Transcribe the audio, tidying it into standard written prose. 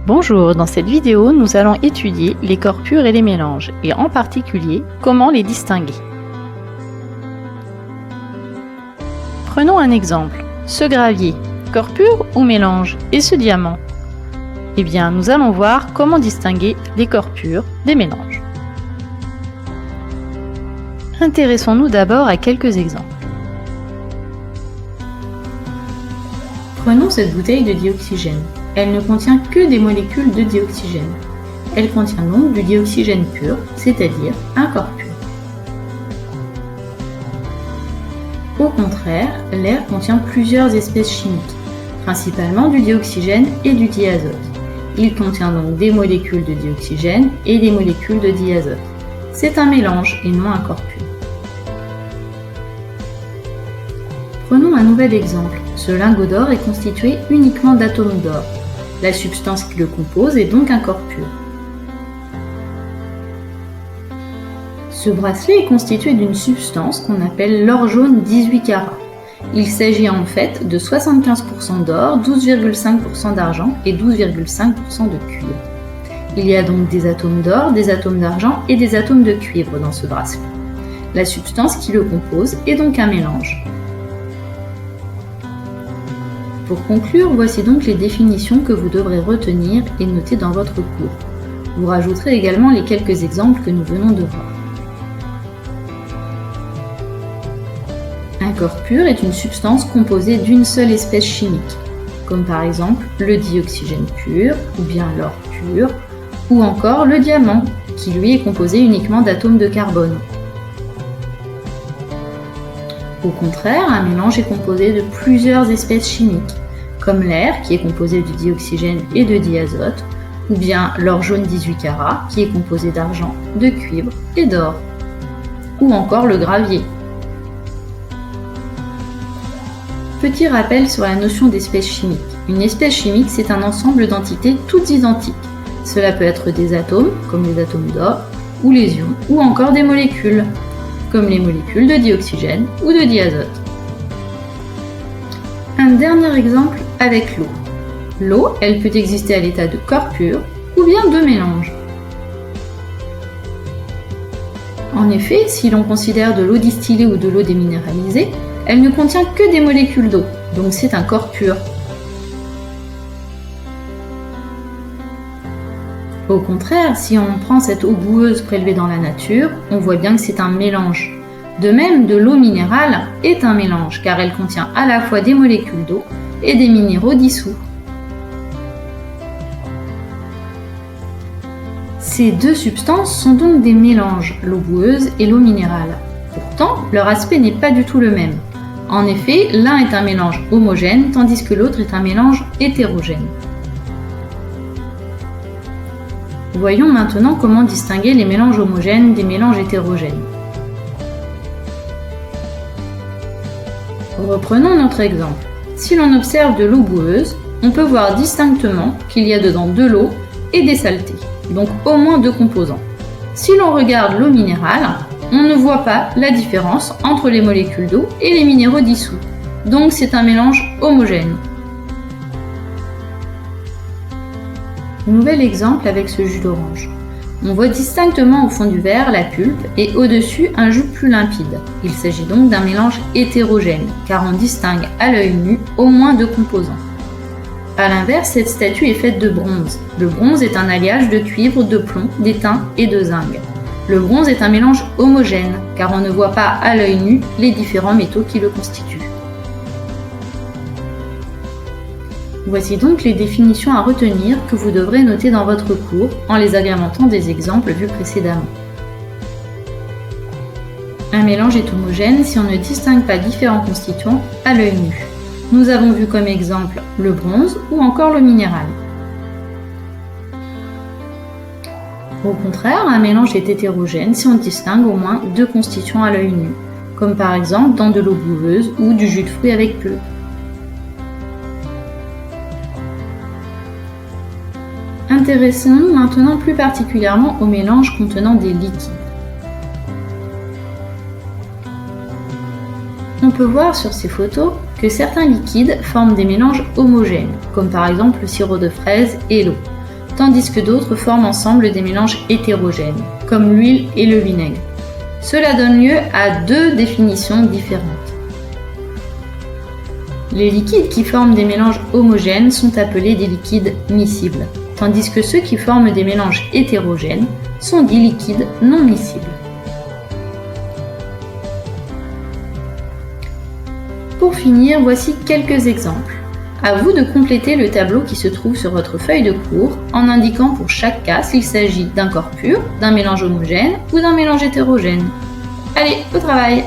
Bonjour, dans cette vidéo, nous allons étudier les corps purs et les mélanges, et en particulier, comment les distinguer. Prenons un exemple. Ce gravier, corps pur ou mélange? Et ce diamant? Eh bien, nous allons voir comment distinguer les corps purs des mélanges. Intéressons-nous d'abord à quelques exemples. Prenons cette bouteille de dioxygène. Elle ne contient que des molécules de dioxygène. Elle contient donc du dioxygène pur, c'est-à-dire un corps pur. Au contraire, l'air contient plusieurs espèces chimiques, principalement du dioxygène et du diazote. Il contient donc des molécules de dioxygène et des molécules de diazote. C'est un mélange et non un corps pur. Prenons un nouvel exemple. Ce lingot d'or est constitué uniquement d'atomes d'or. La substance qui le compose est donc un corps pur. Ce bracelet est constitué d'une substance qu'on appelle l'or jaune 18 carats. Il s'agit en fait de 75% d'or, 12,5% d'argent et 12,5% de cuivre. Il y a donc des atomes d'or, des atomes d'argent et des atomes de cuivre dans ce bracelet. La substance qui le compose est donc un mélange. Pour conclure, voici donc les définitions que vous devrez retenir et noter dans votre cours. Vous rajouterez également les quelques exemples que nous venons de voir. Un corps pur est une substance composée d'une seule espèce chimique, comme par exemple le dioxygène pur, ou bien l'or pur, ou encore le diamant, qui lui est composé uniquement d'atomes de carbone. Au contraire, un mélange est composé de plusieurs espèces chimiques, comme l'air qui est composé de dioxygène et de diazote, ou bien l'or jaune 18 carats qui est composé d'argent, de cuivre et d'or, ou encore le gravier. Petit rappel sur la notion d'espèce chimique. Une espèce chimique, c'est un ensemble d'entités toutes identiques. Cela peut être des atomes, comme les atomes d'or, ou les ions, ou encore des molécules, comme les molécules de dioxygène ou de diazote. Un dernier exemple avec l'eau. L'eau, elle peut exister à l'état de corps pur ou bien de mélange. En effet, si l'on considère de l'eau distillée ou de l'eau déminéralisée, elle ne contient que des molécules d'eau, donc c'est un corps pur. Au contraire, si on prend cette eau boueuse prélevée dans la nature, on voit bien que c'est un mélange. De même, de l'eau minérale est un mélange, car elle contient à la fois des molécules d'eau et des minéraux dissous. Ces deux substances sont donc des mélanges, l'eau boueuse et l'eau minérale. Pourtant, leur aspect n'est pas du tout le même. En effet, l'un est un mélange homogène, tandis que l'autre est un mélange hétérogène. Voyons maintenant comment distinguer les mélanges homogènes des mélanges hétérogènes. Reprenons notre exemple. Si l'on observe de l'eau boueuse, on peut voir distinctement qu'il y a dedans de l'eau et des saletés, donc au moins deux composants. Si l'on regarde l'eau minérale, on ne voit pas la différence entre les molécules d'eau et les minéraux dissous, donc c'est un mélange homogène. Nouvel exemple avec ce jus d'orange. On voit distinctement au fond du verre la pulpe et au-dessus un jus plus limpide. Il s'agit donc d'un mélange hétérogène, car on distingue à l'œil nu au moins deux composants. A l'inverse, cette statue est faite de bronze. Le bronze est un alliage de cuivre, de plomb, d'étain et de zinc. Le bronze est un mélange homogène, car on ne voit pas à l'œil nu les différents métaux qui le constituent. Voici donc les définitions à retenir que vous devrez noter dans votre cours en les agrémentant des exemples vus précédemment. Un mélange est homogène si on ne distingue pas différents constituants à l'œil nu. Nous avons vu comme exemple le bronze ou encore le minéral. Au contraire, un mélange est hétérogène si on distingue au moins deux constituants à l'œil nu, comme par exemple dans de l'eau boueuse ou du jus de fruits avec pulpe. Intéressons-nous maintenant plus particulièrement aux mélanges contenant des liquides. On peut voir sur ces photos que certains liquides forment des mélanges homogènes, comme par exemple le sirop de fraise et l'eau. tandis que d'autres forment ensemble des mélanges hétérogènes, comme l'huile et le vinaigre. Cela donne lieu à deux définitions différentes. Les liquides qui forment des mélanges homogènes sont appelés des liquides miscibles, tandis que ceux qui forment des mélanges hétérogènes sont dits liquides non miscibles. Pour finir, voici quelques exemples. À vous de compléter le tableau qui se trouve sur votre feuille de cours en indiquant pour chaque cas s'il s'agit d'un corps pur, d'un mélange homogène ou d'un mélange hétérogène. Allez, au travail!